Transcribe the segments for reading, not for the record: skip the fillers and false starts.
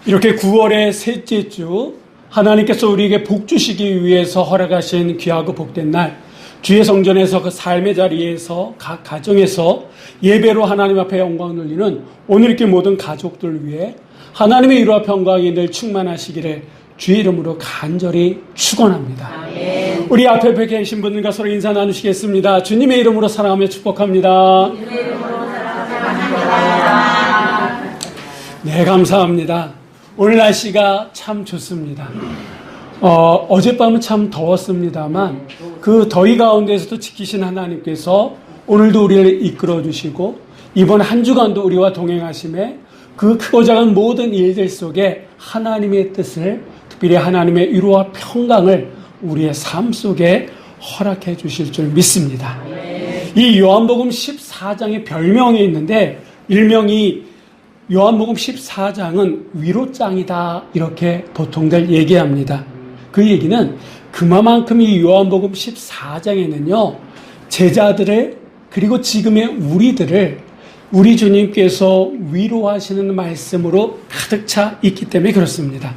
이렇게 9월의 셋째 주 하나님께서 우리에게 복 주시기 위해서 허락하신 귀하고 복된 날, 주의 성전에서 그 삶의 자리에서 각 가정에서 예배로 하나님 앞에 영광을 돌리는 오늘 이렇게 모든 가족들 위해 하나님의 위로와 평강이 늘 충만하시기를 주의 이름으로 간절히 축원합니다. 아멘. 우리 앞에 계신 분들과 서로 인사 나누시겠습니다. 주님의 이름으로 사랑하며 축복합니다. 주님의 이름으로 사랑합니다. 네, 감사합니다. 오늘 날씨가 참 좋습니다. 어젯밤은 참 더웠습니다만 그 더위 가운데서도 지키신 하나님께서 오늘도 우리를 이끌어 주시고 이번 한 주간도 우리와 동행하심에 그 크고 작은 모든 일들 속에 하나님의 뜻을, 특별히 하나님의 위로와 평강을 우리의 삶 속에 허락해 주실 줄 믿습니다. 이 요한복음 14장의 별명이 있는데 일명이 요한복음 14장은 위로장이다 이렇게 보통들 얘기합니다. 그 얘기는 그만큼 이 요한복음 14장에는요 제자들을 그리고 지금의 우리들을 우리 주님께서 위로하시는 말씀으로 가득 차 있기 때문에 그렇습니다.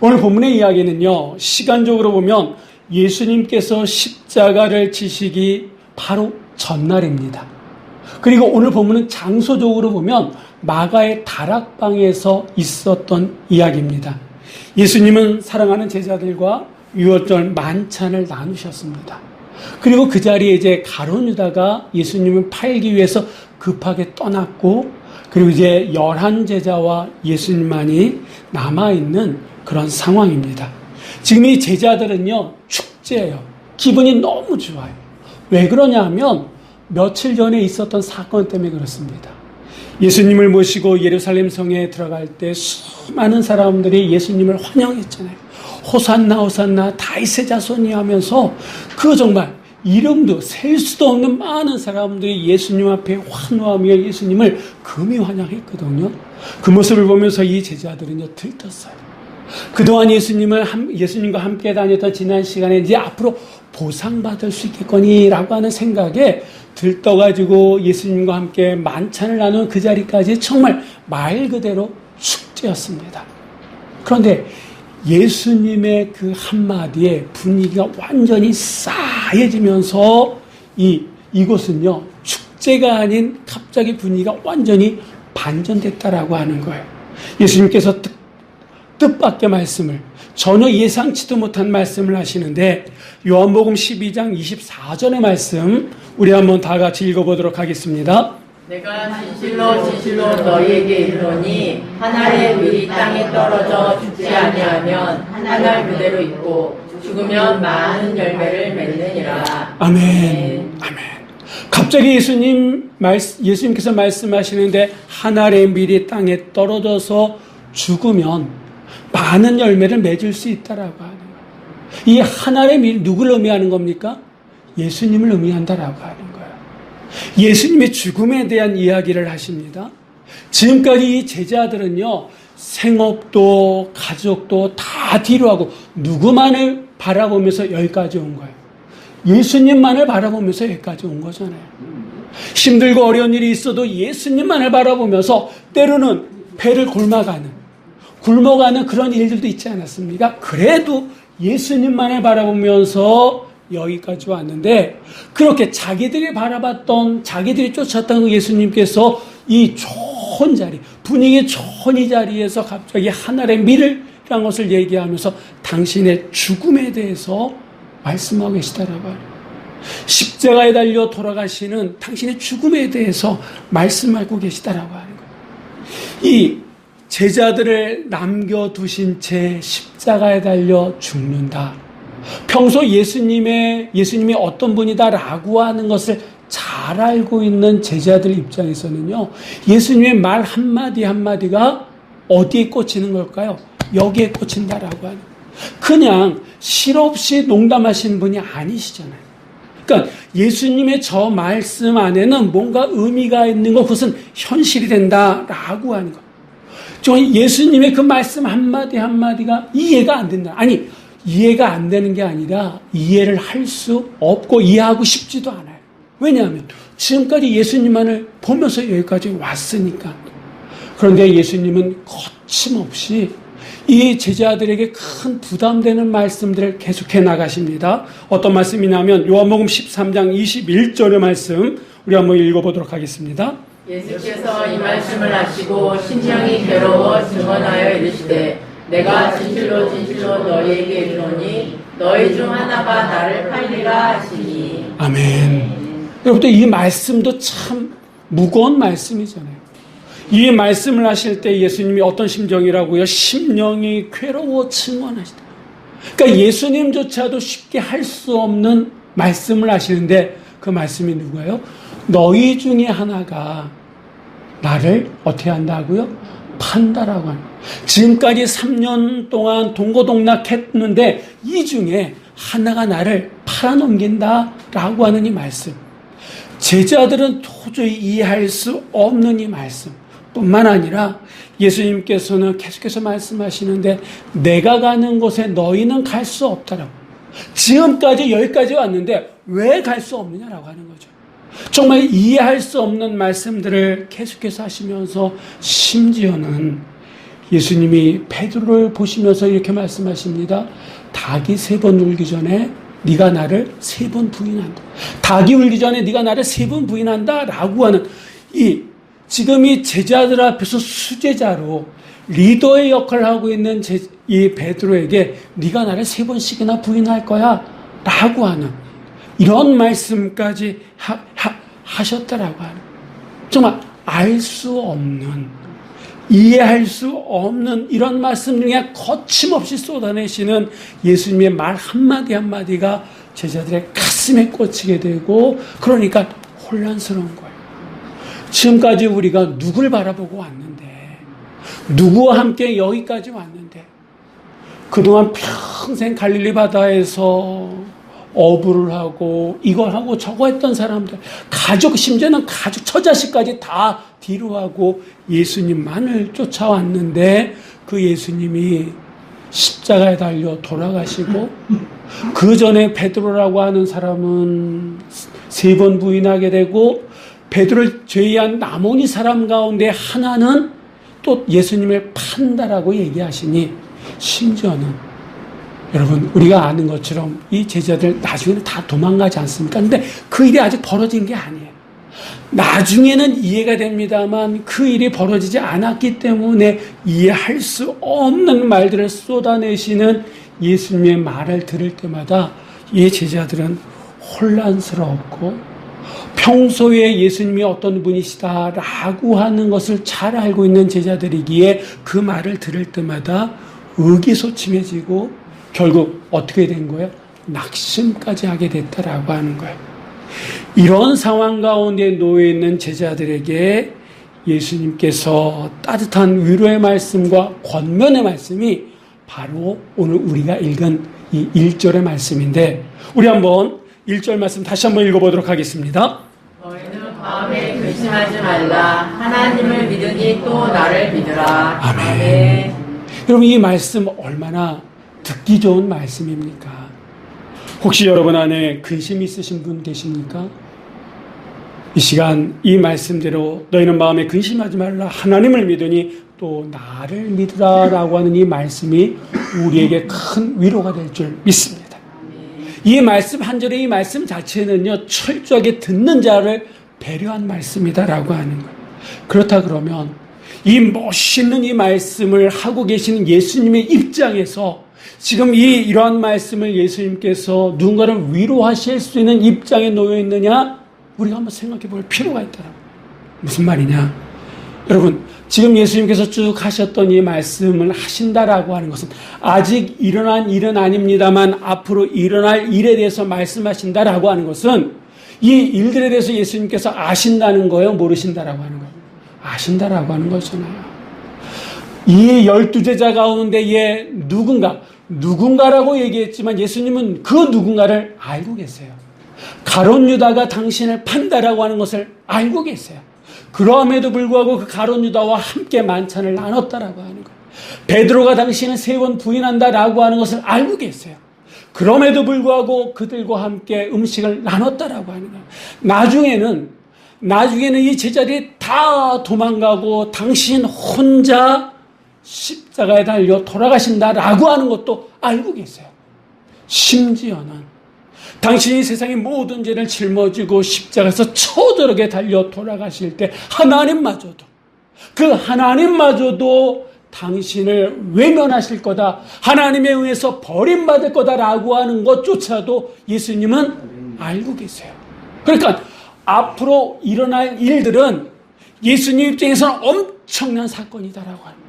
오늘 본문의 이야기는요 시간적으로 보면 예수님께서 십자가를 지시기 바로 전날입니다. 그리고 오늘 본문은 장소적으로 보면 마가의 다락방에서 있었던 이야기입니다. 예수님은 사랑하는 제자들과 유월절 만찬을 나누셨습니다. 그리고 그 자리에 이제 가룟 유다가 예수님을 팔기 위해서 급하게 떠났고, 그리고 이제 11 제자와 예수님만이 남아있는 그런 상황입니다. 지금 이 제자들은요 축제예요. 기분이 너무 좋아요. 왜 그러냐 하면 며칠 전에 있었던 사건 때문에 그렇습니다. 예수님을 모시고 예루살렘 성에 들어갈 때 수많은 사람들이 예수님을 환영했잖아요. 호산나 호산나 다윗의 자손이 하면서 그 정말 이름도 셀 수도 없는 많은 사람들이 예수님 앞에 환호하며 예수님을 금이 환영했거든요. 그 모습을 보면서 이 제자들은요 들떴어요. 그동안 예수님과 함께 다녔던 지난 시간에 이제 앞으로 보상받을 수 있겠거니라고 하는 생각에 들떠가지고 예수님과 함께 만찬을 나눈 그 자리까지 정말 말 그대로 축제였습니다. 그런데 예수님의 그 한마디에 분위기가 완전히 싸해지면서 이곳은요 축제가 아닌 갑자기 분위기가 완전히 반전됐다라고 하는 거예요. 예수님께서 뜻밖의 말씀을, 전혀 예상치도 못한 말씀을 하시는데 요한복음 12장 24절의 말씀 우리 한번 다 같이 읽어보도록 하겠습니다. 내가 진실로 너희에게 이르노니 한 알의 밀이 땅에 떨어져 죽지 아니하면 한 알 그대로 있고 죽으면 많은 열매를 맺느니라. 아멘. 아멘. 갑자기 예수님께서 말씀하시는데 한 알의 밀이 땅에 떨어져서 죽으면 많은 열매를 맺을 수 있다라고 하는 거예요. 이 한 알의 밀 누구를 의미하는 겁니까? 예수님을 의미한다라고 하는 거예요. 예수님의 죽음에 대한 이야기를 하십니다. 지금까지 이 제자들은요 생업도 가족도 다 뒤로하고 누구만을 바라보면서 여기까지 온 거예요. 예수님만을 바라보면서 여기까지 온 거잖아요. 힘들고 어려운 일이 있어도 예수님만을 바라보면서 때로는 배를 굶어가는 그런 일들도 있지 않았습니까? 그래도 예수님만을 바라보면서 여기까지 왔는데, 그렇게 자기들이 쫓았던 그 예수님께서 이 좋은 자리, 분위기 좋은 이 자리에서 갑자기 하늘의 밀이라는 것을 얘기하면서 당신의 죽음에 대해서 말씀하고 계시다라고 하는, 십자가에 달려 돌아가시는 당신의 죽음에 대해서 말씀하고 계시다라고 하는 거예요. 이 제자들을 남겨두신 채 십자가에 달려 죽는다. 평소 예수님이 어떤 분이다라고 하는 것을 잘 알고 있는 제자들 입장에서는요, 예수님의 말 한마디 한마디가 어디에 꽂히는 걸까요? 여기에 꽂힌다라고 하는, 그냥 실없이 농담하시는 분이 아니시잖아요. 그러니까 예수님의 저 말씀 안에는 뭔가 의미가 있는 것, 그것은 현실이 된다라고 하는 것. 예수님의 그 말씀 한마디 한마디가 이해가 안 된다. 아니, 이해가 안 되는 게 아니라 이해를 할 수 없고 이해하고 싶지도 않아요. 왜냐하면 지금까지 예수님만을 보면서 여기까지 왔으니까. 그런데 예수님은 거침없이 이 제자들에게 큰 부담되는 말씀들을 계속해 나가십니다. 어떤 말씀이냐면 요한복음 13장 21절의 말씀 우리 한번 읽어보도록 하겠습니다. 예수께서 이 말씀을 하시고 심령이 괴로워 증언하여 이르시되 내가 진실로 진실로 너희에게 이르노니 너희 중 하나가 나를 팔리라 하시니. 아멘. 여러분들 이 말씀도 참 무거운 말씀이잖아요. 이 말씀을 하실 때 예수님이 어떤 심정이라고요? 심령이 괴로워 증언하시다. 그러니까 예수님조차도 쉽게 할 수 없는 말씀을 하시는데 그 말씀이 누구예요? 너희 중에 하나가 나를 어떻게 한다고요? 판다라고 하는 거예요. 지금까지 3년 동안 동고동락했는데 이 중에 하나가 나를 팔아넘긴다라고 하는 이 말씀. 제자들은 도저히 이해할 수 없는 이 말씀 뿐만 아니라 예수님께서는 계속해서 말씀하시는데 내가 가는 곳에 너희는 갈 수 없다라고. 지금까지 여기까지 왔는데 왜 갈 수 없느냐라고 하는 거죠. 정말 이해할 수 없는 말씀들을 계속해서 하시면서 심지어는 예수님이 베드로를 보시면서 이렇게 말씀하십니다. 닭이 3번 울기 전에 네가 나를 3번 부인한다. 닭이 울기 전에 네가 나를 3번 부인한다 라고 하는 지금 이 제자들 앞에서 수제자로 리더의 역할을 하고 있는 이 베드로에게 네가 나를 3번씩이나 부인할 거야 라고 하는 이런 말씀까지 하셨다라고 하는 정말 알 수 없는 이해할 수 없는 이런 말씀 중에 거침없이 쏟아내시는 예수님의 말 한마디 한마디가 제자들의 가슴에 꽂히게 되고 그러니까 혼란스러운 거예요. 지금까지 우리가 누굴 바라보고 왔는데 누구와 함께 여기까지 왔는데 그동안 평생 갈릴리 바다에서 어부를 하고 이걸 하고 저거 했던 사람들 가족 심지어는 가족 처자식까지 다 뒤로 하고 예수님만을 쫓아왔는데 그 예수님이 십자가에 달려 돌아가시고 그 전에 베드로라고 하는 사람은 3번 부인하게 되고 베드로를 제의한 나머지 사람 가운데 하나는 또 예수님을 판다라고 얘기하시니 심지어는 여러분 우리가 아는 것처럼 이 제자들 나중에는 다 도망가지 않습니까? 근데 그 일이 아직 벌어진 게 아니에요. 나중에는 이해가 됩니다만 그 일이 벌어지지 않았기 때문에 이해할 수 없는 말들을 쏟아내시는 예수님의 말을 들을 때마다 이 제자들은 혼란스럽고 평소에 예수님이 어떤 분이시다라고 하는 것을 잘 알고 있는 제자들이기에 그 말을 들을 때마다 의기소침해지고 결국 어떻게 된 거예요? 낙심까지 하게 됐다라고 하는 거예요. 이런 상황 가운데 놓여 있는 제자들에게 예수님께서 따뜻한 위로의 말씀과 권면의 말씀이 바로 오늘 우리가 읽은 이 1절의 말씀인데 우리 한번 1절 말씀 다시 한번 읽어보도록 하겠습니다. 너희는 마음에 근심하지 말라. 하나님을 믿으니 또 나를 믿으라. 아멘. 여러분 이 말씀 얼마나 듣기 좋은 말씀입니까? 혹시 여러분 안에 근심이 있으신 분 계십니까? 이 시간 이 말씀대로 너희는 마음에 근심하지 말라 하나님을 믿으니 또 나를 믿으라 라고 하는 이 말씀이 우리에게 큰 위로가 될 줄 믿습니다. 이 말씀 한 절의 이 말씀 자체는요 철저하게 듣는 자를 배려한 말씀이다라고 하는 거예요. 그렇다 그러면 이 멋있는 이 말씀을 하고 계시는 예수님의 입장에서 지금 이러한 말씀을 예수님께서 누군가를 위로하실 수 있는 입장에 놓여 있느냐? 우리가 한번 생각해 볼 필요가 있더라고요. 무슨 말이냐? 여러분, 지금 예수님께서 쭉 하셨던 이 말씀을 하신다라고 하는 것은 아직 일어난 일은 아닙니다만 앞으로 일어날 일에 대해서 말씀하신다라고 하는 것은 이 일들에 대해서 예수님께서 아신다는 거예요? 모르신다라고 하는 거예요? 아신다라고 하는 거잖아요. 이 12제자 가운데에 누군가라고 얘기했지만 예수님은 그 누군가를 알고 계세요. 가룟 유다가 당신을 판다라고 하는 것을 알고 계세요. 그럼에도 불구하고 그 가룟 유다와 함께 만찬을 나눴다라고 하는 거예요. 베드로가 당신을 3번 부인한다라고 하는 것을 알고 계세요. 그럼에도 불구하고 그들과 함께 음식을 나눴다라고 하는 거예요. 나중에는 이 제자들이 다 도망가고 당신 혼자 십자가에 달려 돌아가신다라고 하는 것도 알고 계세요. 심지어는 당신이 세상의 모든 죄를 짊어지고 십자가에서 처절하게 달려 돌아가실 때 그 하나님마저도 당신을 외면하실 거다, 하나님에 의해서 버림받을 거다라고 하는 것조차도 예수님은 알고 계세요. 그러니까 앞으로 일어날 일들은 예수님 입장에서는 엄청난 사건이다라고 합니다.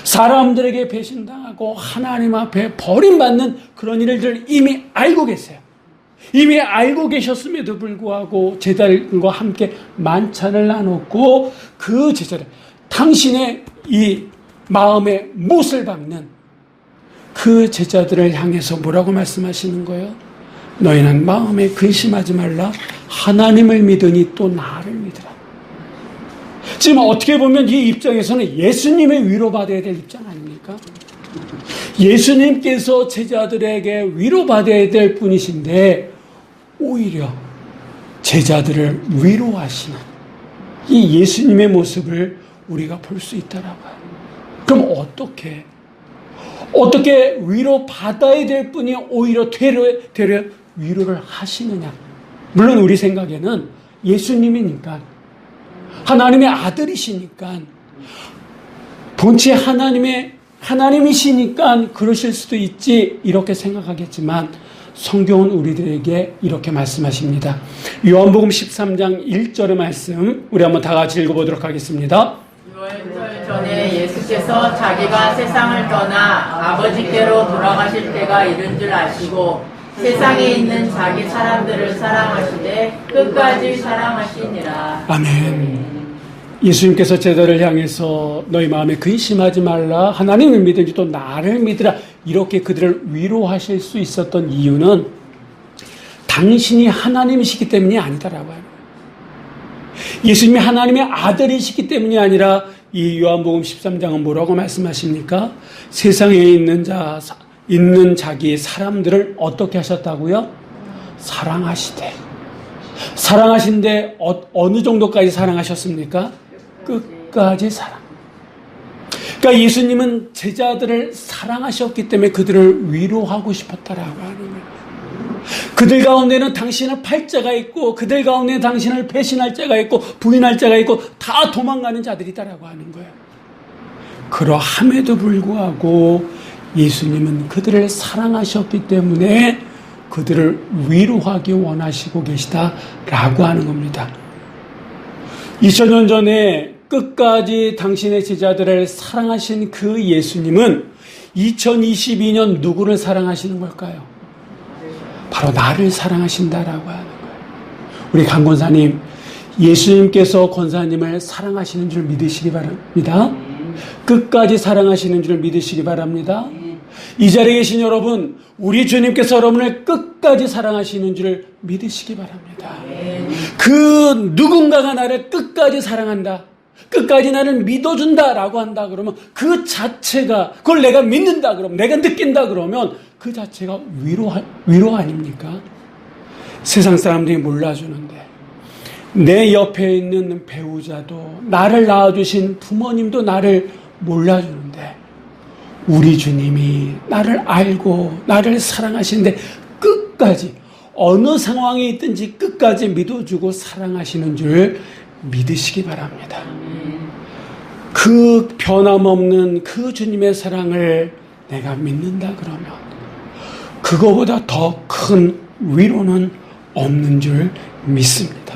사람들에게 배신당하고 하나님 앞에 버림받는 그런 일들을 이미 알고 계세요. 이미 알고 계셨음에도 불구하고 제자들과 함께 만찬을 나눴고 그 제자들, 당신의 이 마음에 못을 박는 그 제자들을 향해서 뭐라고 말씀하시는 거예요? 너희는 마음에 근심하지 말라. 하나님을 믿으니 또 나를 믿으라. 지금 어떻게 보면 이 입장에서는 예수님의 위로받아야 될 입장 아닙니까? 예수님께서 제자들에게 위로받아야 될 분이신데 오히려 제자들을 위로하시는 이 예수님의 모습을 우리가 볼 수 있다라고요. 그럼 어떻게 위로받아야 될 분이 오히려 되려 위로를 하시느냐? 물론 우리 생각에는 예수님이니까, 하나님의 아들이시니까, 본체 하나님이시니까 그러실 수도 있지 이렇게 생각하겠지만 성경은 우리들에게 이렇게 말씀하십니다. 요한복음 13장 1절의 말씀 우리 한번 다 같이 읽어보도록 하겠습니다. 6월 전에 예수께서 자기가 세상을 떠나 아버지께로 돌아가실 때가 이른 줄 아시고 세상에 있는 자기 사람들을 사랑하시되 끝까지 사랑하시니라. 아멘. 예수님께서 제자를 향해서 너희 마음에 근심하지 말라, 하나님을 믿으니 또 나를 믿으라, 이렇게 그들을 위로하실 수 있었던 이유는 당신이 하나님이시기 때문이 아니다라고 하는 거예요. 예수님이 하나님의 아들이시기 때문이 아니라 이 요한복음 13장은 뭐라고 말씀하십니까? 세상에 있는 자기 사람들을 어떻게 하셨다고요? 사랑하신데 어느 정도까지 사랑하셨습니까? 끝까지 사랑. 그러니까 예수님은 제자들을 사랑하셨기 때문에 그들을 위로하고 싶었다라고 하는 거예요. 그들 가운데는 당신을 팔 자가 있고, 그들 가운데는 당신을 배신할 자가 있고, 부인할 자가 있고, 다 도망가는 자들이다라고 하는 거예요. 그러함에도 불구하고 예수님은 그들을 사랑하셨기 때문에 그들을 위로하기 원하시고 계시다라고 하는 겁니다. 2000년 전에 끝까지 당신의 제자들을 사랑하신 그 예수님은 2022년 누구를 사랑하시는 걸까요? 바로 나를 사랑하신다라고 하는 거예요. 우리 강 권사님, 예수님께서 권사님을 사랑하시는 줄 믿으시기 바랍니다. 끝까지 사랑하시는 줄 믿으시기 바랍니다. 이 자리에 계신 여러분, 우리 주님께서 여러분을 끝까지 사랑하시는 줄 믿으시기 바랍니다. 그 누군가가 나를 끝까지 사랑한다, 끝까지 나를 믿어준다라고 한다 그러면 그 자체가, 그걸 내가 믿는다 그러면, 내가 느낀다 그러면 그 자체가 위로 아닙니까? 세상 사람들이 몰라주는데, 내 옆에 있는 배우자도, 나를 낳아주신 부모님도 나를 몰라주는데, 우리 주님이 나를 알고 나를 사랑하시는데 끝까지, 어느 상황에 있든지 끝까지 믿어주고 사랑하시는 줄 믿으시기 바랍니다. 그 변함없는 그 주님의 사랑을 내가 믿는다 그러면 그거보다 더 큰 위로는 없는 줄 믿습니다.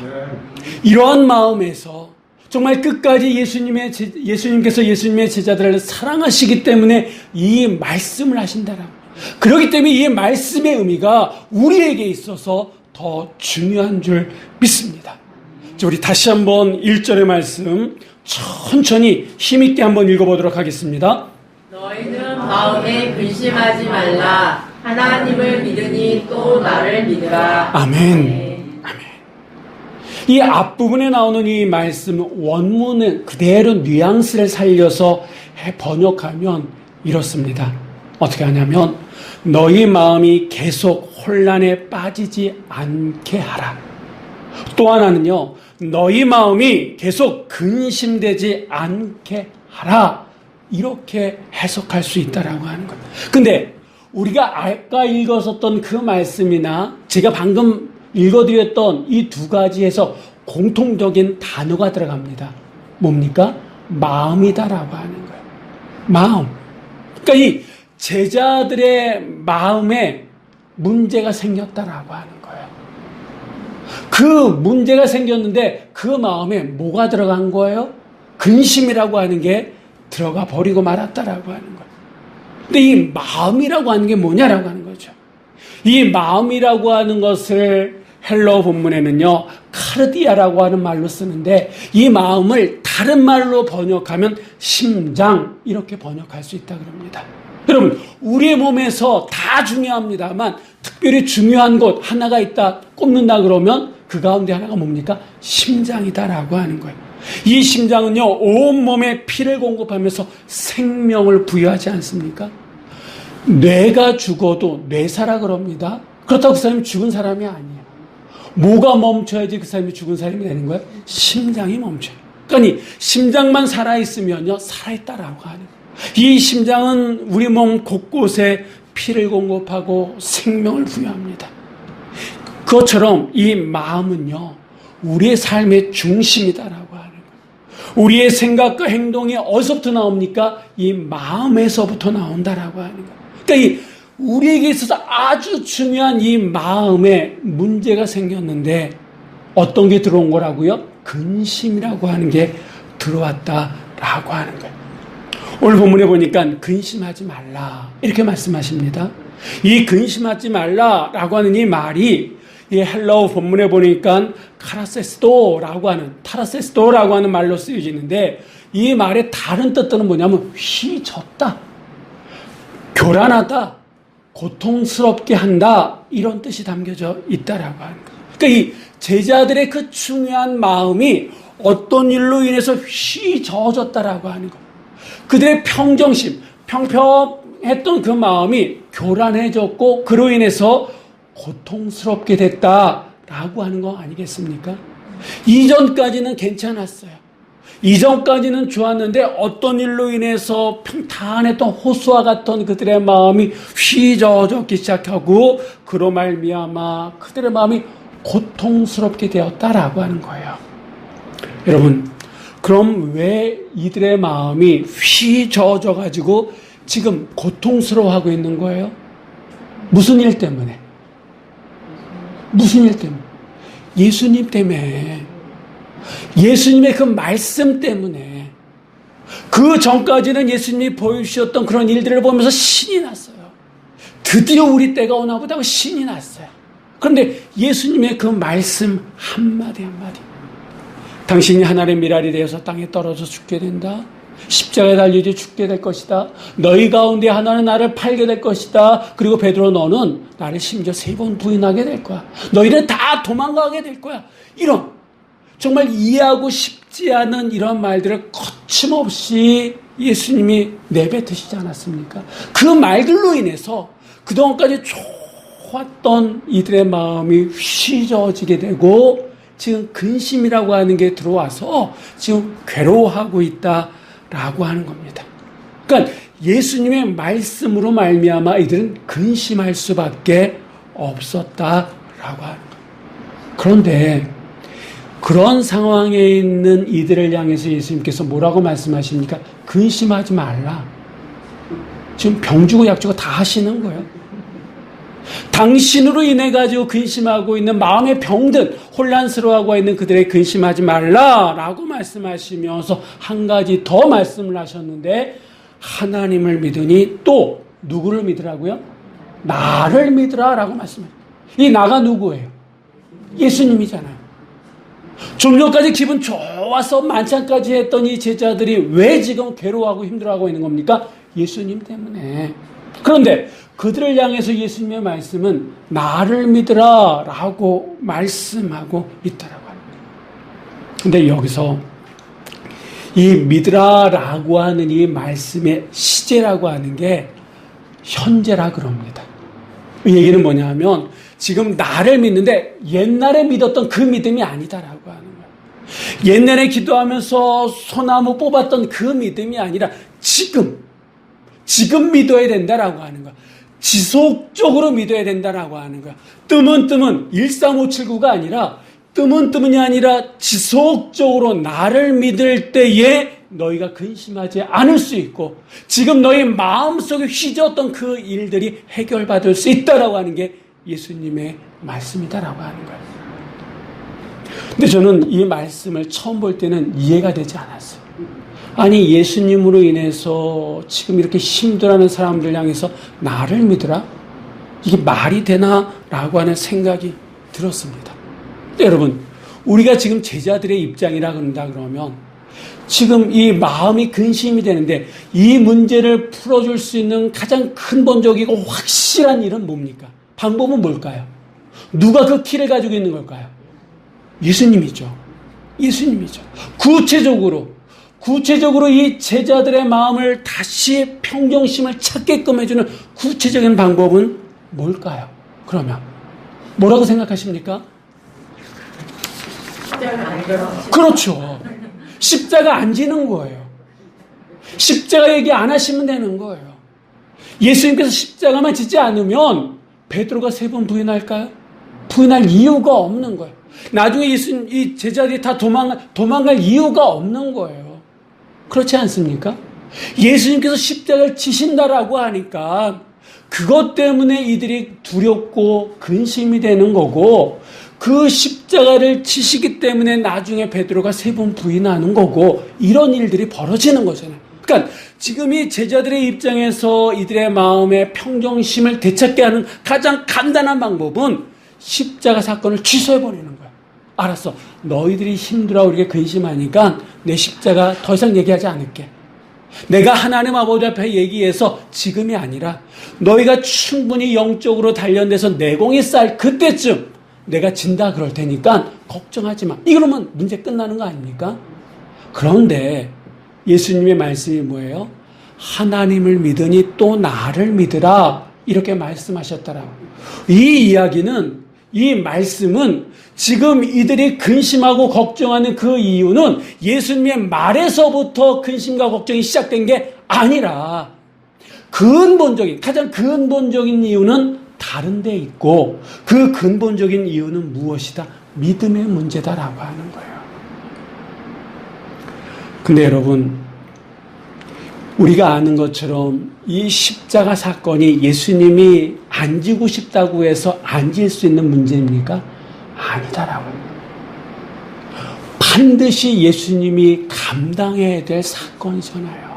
이러한 마음에서 정말 끝까지 예수님께서 예수님의 제자들을 사랑하시기 때문에 이 말씀을 하신다라고. 그렇기 때문에 이 말씀의 의미가 우리에게 있어서 더 중요한 줄 믿습니다. 우리 다시 한번 1절의 말씀 천천히 힘있게 한번 읽어보도록 하겠습니다. 너희는 마음에 근심하지 말라. 하나님을 믿으니 또 나를 믿으라. 아멘. 이 앞부분에 나오는 이 말씀 원문은 그대로 뉘앙스를 살려서 번역하면 이렇습니다. 어떻게 하냐면 너희 마음이 계속 혼란에 빠지지 않게 하라. 또 하나는요, 너희 마음이 계속 근심되지 않게 하라. 이렇게 해석할 수 있다라고 하는 거예요. 근데 우리가 아까 읽었었던 그 말씀이나 제가 방금 읽어드렸던 이 두 가지에서 공통적인 단어가 들어갑니다. 뭡니까? 마음이다라고 하는 거예요. 마음. 그러니까 이 제자들의 마음에 문제가 생겼다라고 하는 거예요. 그 문제가 생겼는데 그 마음에 뭐가 들어간 거예요? 근심이라고 하는 게 들어가 버리고 말았다라고 하는 거예요. 근데 이 마음이라고 하는 게 뭐냐라고 하는 거죠. 이 마음이라고 하는 것을 헬러 본문에는요, 카르디아라고 하는 말로 쓰는데 이 마음을 다른 말로 번역하면 심장 이렇게 번역할 수 있다 그럽니다. 여러분, 우리의 몸에서 다 중요합니다만 특별히 중요한 곳 하나가 있다 꼽는다 그러면 그 가운데 하나가 뭡니까? 심장이다라고 하는 거예요. 이 심장은요, 온몸에 피를 공급하면서 생명을 부여하지 않습니까? 뇌가 죽어도 뇌사라 그럽니다. 그렇다고 그 사람이 죽은 사람이 아니에요. 뭐가 멈춰야지 그 사람이 죽은 사람이 되는 거예요? 심장이 멈춰요. 그러니까 심장만 살아있으면요, 살아있다라고 하는 거예요. 이 심장은 우리 몸 곳곳에 피를 공급하고 생명을 부여합니다. 그것처럼 이 마음은요, 우리의 삶의 중심이다라고 하는 거예요. 우리의 생각과 행동이 어디서부터 나옵니까? 이 마음에서부터 나온다라고 하는 거예요. 그러니까 우리에게 있어서 아주 중요한 이 마음에 문제가 생겼는데 어떤 게 들어온 거라고요? 근심이라고 하는 게 들어왔다라고 하는 거예요. 오늘 본문에 보니까 근심하지 말라 이렇게 말씀하십니다. 이 근심하지 말라라고 하는 이 말이 이 헬라어 본문에 보니까 타라세스도라고 하는 말로 쓰여지는데 이 말의 다른 뜻들은 뭐냐면 휘젓다, 교란하다, 고통스럽게 한다 이런 뜻이 담겨져 있다라고 하는 거예요. 그러니까 이 제자들의 그 중요한 마음이 어떤 일로 인해서 휘저어졌다라고 하는 거예요. 그들의 평정심, 평평했던 그 마음이 교란해졌고 그로 인해서 고통스럽게 됐다라고 하는 거 아니겠습니까? 이전까지는 괜찮았어요. 이전까지는 좋았는데 어떤 일로 인해서 평탄했던 호수와 같던 그들의 마음이 휘저어졌기 시작하고 그로 말미암아 그들의 마음이 고통스럽게 되었다라고 하는 거예요. 여러분, 그럼 왜 이들의 마음이 휘저어져 가지고 지금 고통스러워하고 있는 거예요? 무슨 일 때문에? 무슨 일 때문에? 예수님 때문에. 예수님의 그 말씀 때문에. 그 전까지는 예수님이 보여주셨던 그런 일들을 보면서 신이 났어요. 드디어 우리 때가 오나 보다 하고 신이 났어요. 그런데 예수님의 그 말씀 한마디 한마디. 당신이 하나님의 미랄이 되어서 땅에 떨어져 죽게 된다. 십자가에 달리지 죽게 될 것이다. 너희 가운데 하나는 나를 팔게 될 것이다. 그리고 베드로 너는 나를 심지어 3번 부인하게 될 거야. 너희는 다 도망가게 될 거야. 이런 정말 이해하고 싶지 않은 이런 말들을 거침없이 예수님이 내뱉으시지 않았습니까? 그 말들로 인해서 그동안까지 좋았던 이들의 마음이 휘저어지게 되고 지금 근심이라고 하는 게 들어와서 지금 괴로워하고 있다라고 하는 겁니다. 그러니까 예수님의 말씀으로 말미암아 이들은 근심할 수밖에 없었다라고 하는 거예요. 그런데 그런 상황에 있는 이들을 향해서 예수님께서 뭐라고 말씀하십니까? 근심하지 말라. 지금 병 주고 약 주고 다 하시는 거예요. 당신으로 인해 가지고 근심하고 있는 마음의 병든 혼란스러워하고 있는 그들의 근심하지 말라라고 말씀하시면서 한 가지 더 말씀을 하셨는데 하나님을 믿으니 또 누구를 믿으라고요? 나를 믿으라라고 말씀해요. 이 나가 누구예요? 예수님이잖아요. 좀 전까지 기분 좋아서 만찬까지 했던 이 제자들이 왜 지금 괴로워하고 힘들어하고 있는 겁니까? 예수님 때문에. 그런데 그들을 향해서 예수님의 말씀은 나를 믿으라 라고 말씀하고 있다라고 합니다. 근데 여기서 이 믿으라 라고 하는 이 말씀의 시제라고 하는 게 현재라 그럽니다. 이 얘기는 뭐냐면 지금 나를 믿는데 옛날에 믿었던 그 믿음이 아니다라고 하는 거예요. 옛날에 기도하면서 소나무 뽑았던 그 믿음이 아니라 지금 믿어야 된다라고 하는 거야. 지속적으로 믿어야 된다라고 하는 거야. 뜨문 13579가 아니라 뜨문이 아니라 지속적으로 나를 믿을 때에 너희가 근심하지 않을 수 있고 지금 너희 마음속에 휘저었던 그 일들이 해결받을 수 있다라고 하는 게 예수님의 말씀이다라고 하는 거예요. 근데 저는 이 말씀을 처음 볼 때는 이해가 되지 않았어요. 아니 예수님으로 인해서 지금 이렇게 힘들어하는 사람들 향해서 나를 믿으라? 이게 말이 되나? 라고 하는 생각이 들었습니다. 근데 여러분 우리가 지금 제자들의 입장이라 그런다 그러면 지금 이 마음이 근심이 되는데 이 문제를 풀어줄 수 있는 가장 근본적이고 확실한 일은 뭡니까? 방법은 뭘까요? 누가 그 키를 가지고 있는 걸까요? 예수님이죠. 구체적으로 이 제자들의 마음을 다시 평정심을 찾게끔 해주는 구체적인 방법은 뭘까요? 그러면 뭐라고 생각하십니까? 그렇죠. 십자가 안 지는 거예요. 십자가 얘기 안 하시면 되는 거예요. 예수님께서 십자가만 지지 않으면 베드로가 3번 부인할까요? 부인할 이유가 없는 거예요. 나중에 이 제자들이 다 도망갈 이유가 없는 거예요. 그렇지 않습니까? 예수님께서 십자가를 지신다라고 하니까 그것 때문에 이들이 두렵고 근심이 되는 거고 그 십자가를 지시기 때문에 나중에 베드로가 3번 부인하는 거고 이런 일들이 벌어지는 거잖아요. 그러니까 지금 이 제자들의 입장에서 이들의 마음의 평정심을 되찾게 하는 가장 간단한 방법은 십자가 사건을 취소해버리는 거야. 알았어. 너희들이 힘들어 우리가 근심하니까 내 십자가 더 이상 얘기하지 않을게. 내가 하나님 아버지 앞에 얘기해서 지금이 아니라 너희가 충분히 영적으로 단련돼서 내공이 쌓일 그때쯤 내가 진다 그럴 테니까 걱정하지 마. 이러면 문제 끝나는 거 아닙니까? 그런데 예수님의 말씀이 뭐예요? 하나님을 믿으니 또 나를 믿으라. 이렇게 말씀하셨더라고요. 이 말씀은 지금 이들이 근심하고 걱정하는 그 이유는 예수님의 말에서부터 근심과 걱정이 시작된 게 아니라 가장 근본적인 이유는 다른 데 있고 그 근본적인 이유는 무엇이다? 믿음의 문제다라고 하는 거예요. 근데 여러분 우리가 아는 것처럼 이 십자가 사건이 예수님이 안 지고 싶다고 해서 안 질 수 있는 문제입니까? 아니다라고. 반드시 예수님이 감당해야 될 사건이잖아요.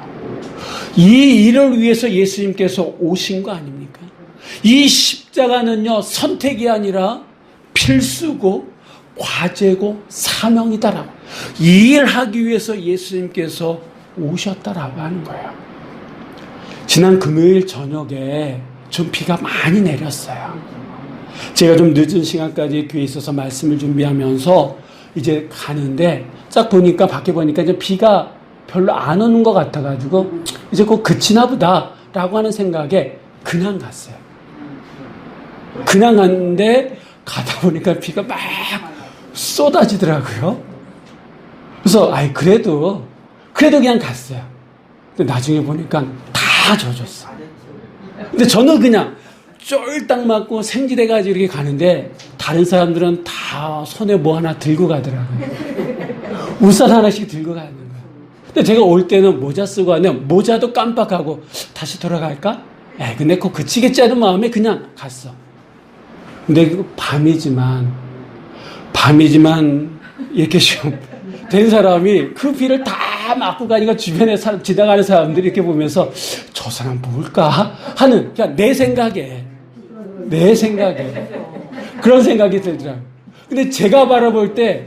이 일을 위해서 예수님께서 오신 거 아닙니까? 이 십자가는요, 선택이 아니라 필수고 과제고 사명이다라고. 이 일을 하기 위해서 예수님께서 오셨다라고 하는 거예요. 지난 금요일 저녁에 좀 비가 많이 내렸어요. 제가 좀 늦은 시간까지 교회에 있어서 말씀을 준비하면서 이제 가는데 딱 보니까 밖에 보니까 이제 비가 별로 안 오는 것 같아가지고 이제 곧 그치나 보다라고 하는 생각에 그냥 갔어요. 그냥 갔는데 가다 보니까 비가 막 쏟아지더라고요. 그래서 그래도 그냥 갔어요. 근데 나중에 보니까 다 젖었어. 근데 저는 그냥 쫄딱 맞고 생지대가지고 이렇게 가는데 다른 사람들은 다 손에 뭐 하나 들고 가더라고요. 우산 하나씩 들고 가는 거예요. 근데 제가 올 때는 모자 쓰고 가면 모자도 깜빡하고 다시 돌아갈까? 근데 꼭 그치겠지 하는 마음에 그냥 갔어. 근데 밤이지만 이렇게 좀 된 사람이 그 비를 다 맞고 가니까 주변에 지나가는 사람들이 이렇게 보면서 저 사람 뭘까 하는 그냥 내 생각에 그런 생각이 들더라고요. 근데 제가 바라볼 때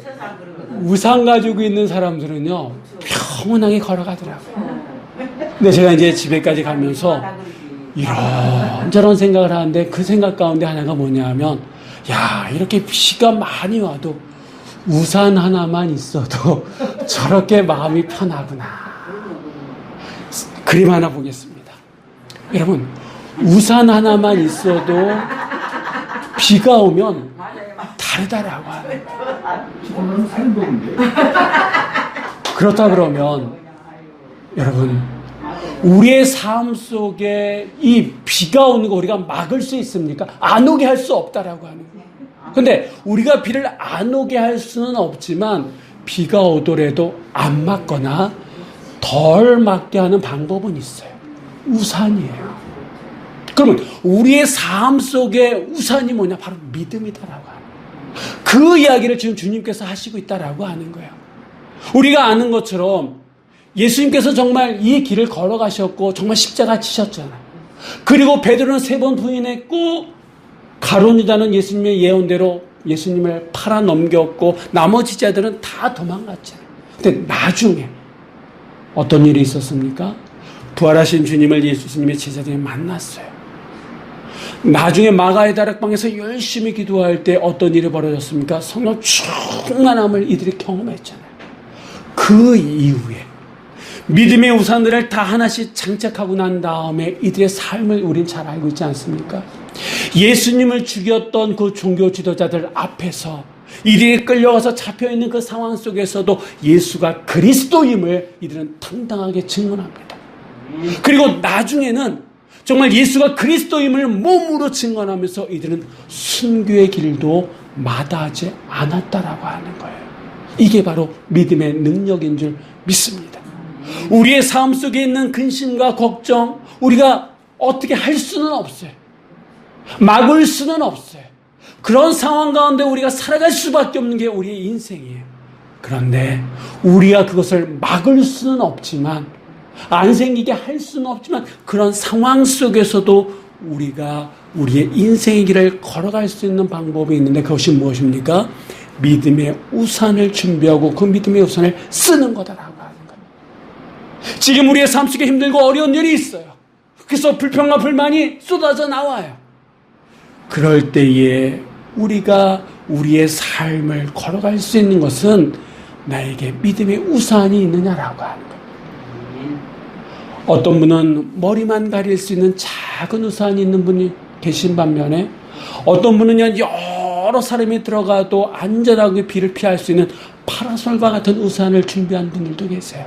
우산 가지고 있는 사람들은요 평온하게 걸어가더라고요. 근데 제가 이제 집에까지 가면서 이런저런 생각을 하는데 그 생각 가운데 하나가 뭐냐면 이렇게 비가 많이 와도 우산 하나만 있어도 저렇게 마음이 편하구나. 그림 하나 보겠습니다. 여러분, 우산 하나만 있어도 비가 오면 다르다라고 하는 거예요. 그렇다 그러면 여러분, 우리의 삶 속에 이 비가 오는 거 우리가 막을 수 있습니까? 안 오게 할 수 없다라고 하는 거예요. 근데 우리가 비를 안 오게 할 수는 없지만 비가 오더라도 안 맞거나 덜 맞게 하는 방법은 있어요. 우산이에요. 그러면 우리의 삶 속에 우산이 뭐냐? 바로 믿음이다라고 하는 거예요. 그 이야기를 지금 주님께서 하시고 있다라고 하는 거예요. 우리가 아는 것처럼 예수님께서 정말 이 길을 걸어가셨고 정말 십자가 지셨잖아요. 그리고 베드로는 3번 부인했고 가룟 유다는 예수님의 예언대로 예수님을 팔아 넘겼고 나머지 자들은 다 도망갔잖아요. 근데 나중에 어떤 일이 있었습니까? 부활하신 주님을 예수님의 제자들이 만났어요. 나중에 마가의 다락방에서 열심히 기도할 때 어떤 일이 벌어졌습니까? 성령 충만함을 이들이 경험했잖아요. 그 이후에 믿음의 우산들을 다 하나씩 장착하고 난 다음에 이들의 삶을 우린 잘 알고 있지 않습니까? 예수님을 죽였던 그 종교 지도자들 앞에서 이들이 끌려가서 잡혀있는 그 상황 속에서도 예수가 그리스도임을 이들은 당당하게 증언합니다. 그리고 나중에는 정말 예수가 그리스도임을 몸으로 증언하면서 이들은 순교의 길도 마다하지 않았다라고 하는 거예요. 이게 바로 믿음의 능력인 줄 믿습니다. 우리의 삶 속에 있는 근심과 걱정, 우리가 어떻게 할 수는 없어요. 막을 수는 없어요. 그런 상황 가운데 우리가 살아갈 수밖에 없는 게 우리의 인생이에요. 그런데 우리가 그것을 막을 수는 없지만, 안 생기게 할 수는 없지만, 그런 상황 속에서도 우리가 우리의 인생의 길을 걸어갈 수 있는 방법이 있는데, 그것이 무엇입니까? 믿음의 우산을 준비하고 그 믿음의 우산을 쓰는 거다라고 하는 거예요. 지금 우리의 삶 속에 힘들고 어려운 일이 있어요. 그래서 불평과 불만이 쏟아져 나와요. 그럴 때에 우리가 우리의 삶을 걸어갈 수 있는 것은 나에게 믿음의 우산이 있느냐라고 하는 거예요. 어떤 분은 머리만 가릴 수 있는 작은 우산이 있는 분이 계신 반면에 어떤 분은 여러 사람이 들어가도 안전하게 비를 피할 수 있는 파라솔과 같은 우산을 준비한 분들도 계세요.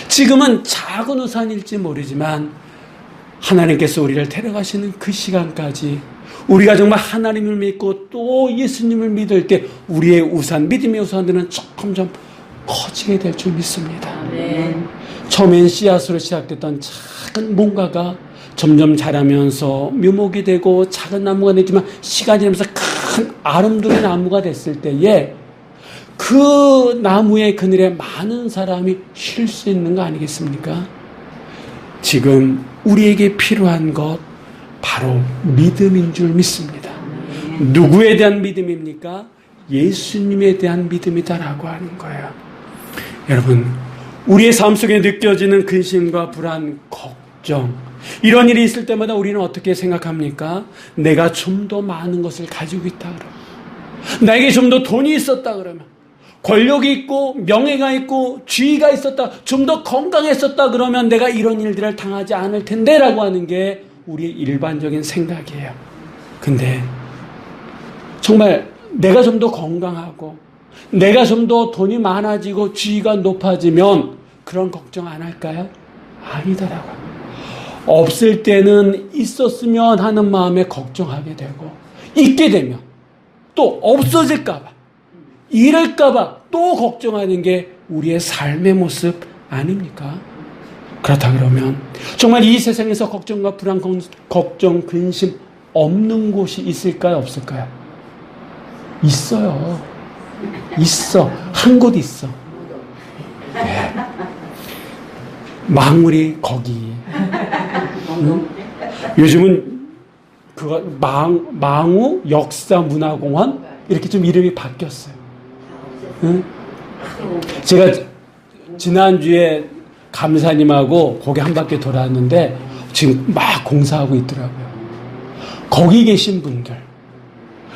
지금은 작은 우산일지 모르지만 하나님께서 우리를 데려가시는 그 시간까지 우리가 정말 하나님을 믿고 또 예수님을 믿을 때 우리의 우산, 믿음의 우산들은 점점 커지게 될 줄 믿습니다. 아멘. 처음엔 씨앗으로 시작됐던 작은 뭔가가 점점 자라면서 묘목이 되고 작은 나무가 되지만 시간이 지나면서 큰 아름드린 나무가 됐을 때에 그 나무의 그늘에 많은 사람이 쉴 수 있는 거 아니겠습니까? 지금 우리에게 필요한 것 바로 믿음인 줄 믿습니다. 누구에 대한 믿음입니까? 예수님에 대한 믿음이다라고 하는 거예요. 여러분, 우리의 삶 속에 느껴지는 근심과 불안, 걱정, 이런 일이 있을 때마다 우리는 어떻게 생각합니까? 내가 좀 더 많은 것을 가지고 있다 그러면, 나에게 좀 더 돈이 있었다 그러면, 권력이 있고 명예가 있고 지위가 있었다, 좀 더 건강했었다 그러면 내가 이런 일들을 당하지 않을 텐데 라고 하는 게 우리의 일반적인 생각이에요. 근데 정말 내가 좀 더 건강하고 내가 좀 더 돈이 많아지고 지위가 높아지면 그런 걱정 안 할까요? 아니더라고요. 없을 때는 있었으면 하는 마음에 걱정하게 되고, 있게 되면 또 없어질까봐, 잃을까봐 또 걱정하는 게 우리의 삶의 모습 아닙니까? 그렇다 그러면 정말 이 세상에서 걱정과 불안, 걱정, 근심 없는 곳이 있을까요? 없을까요? 있어요. 있어. 한 곳 있어. 네. 망우리 거기. 응? 요즘은 그거 망우 역사문화공원 이렇게 좀 이름이 바뀌었어요. 응? 제가 지난주에 감사님하고 거기 한 바퀴 돌았는데 지금 막 공사하고 있더라고요. 거기 계신 분들,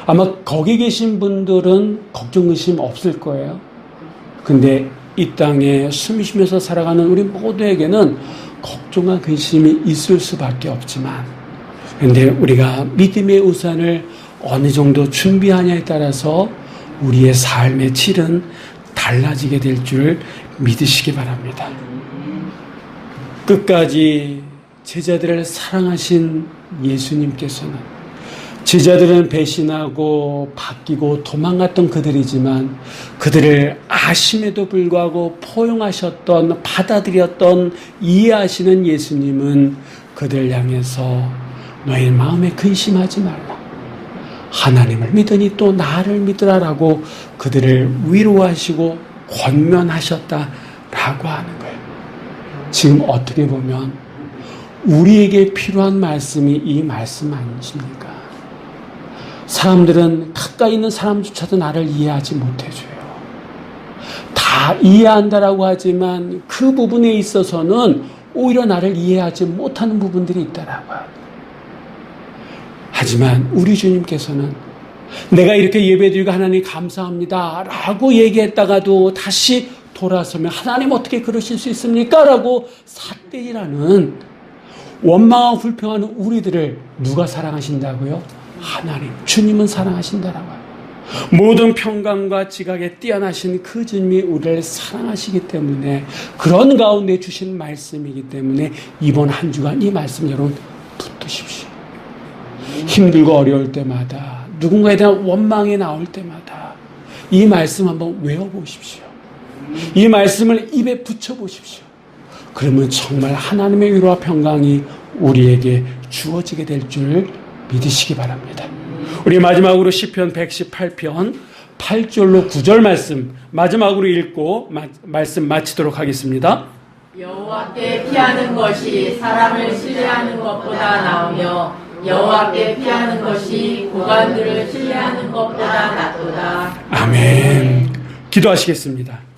아마 거기 계신 분들은 걱정, 의심 없을 거예요. 근데 이 땅에 숨 쉬면서 살아가는 우리 모두에게는 걱정과 근심이 있을 수밖에 없지만, 근데 우리가 믿음의 우산을 어느 정도 준비하냐에 따라서 우리의 삶의 질은 달라지게 될 줄 믿으시기 바랍니다. 끝까지 제자들을 사랑하신 예수님께서는 제자들은 배신하고 바뀌고 도망갔던 그들이지만 그들을 아심에도 불구하고 포용하셨던, 받아들였던, 이해하시는 예수님은 그들을 향해서 너희 마음에 근심하지 말라. 하나님을 믿으니 또 나를 믿으라라고 그들을 위로하시고 권면하셨다라고 하는 거예요. 지금 어떻게 보면 우리에게 필요한 말씀이 이 말씀 아니십니까? 사람들은 가까이 있는 사람조차도 나를 이해하지 못해줘요. 다 이해한다라고 하지만 그 부분에 있어서는 오히려 나를 이해하지 못하는 부분들이 있다라고요. 하지만 우리 주님께서는 내가 이렇게 예배드리고 하나님 감사합니다 라고 얘기했다가도 다시 돌아서면 하나님 어떻게 그러실 수 있습니까? 라고 삿대질하는 원망하고 불평하는 우리들을 누가 사랑하신다고요? 하나님, 주님은 사랑하신다라고요. 모든 평강과 지각에 뛰어나신 그 주님이 우리를 사랑하시기 때문에 그런 가운데 주신 말씀이기 때문에 이번 한 주간 이 말씀 여러분 붙드십시오. 힘들고 어려울 때마다 누군가에 대한 원망이 나올 때마다 이 말씀 한번 외워보십시오. 이 말씀을 입에 붙여보십시오. 그러면 정말 하나님의 위로와 평강이 우리에게 주어지게 될 줄 믿으시기 바랍니다. 우리 마지막으로 시편 118편 8절로 9절 말씀 마지막으로 읽고 말씀 마치도록 하겠습니다. 여호와께 피하는 것이 사람을 신뢰하는 것보다 나으며 여호와께 피하는 것이 고관들을 신뢰하는 것보다 낫도다. 아멘. 기도하시겠습니다.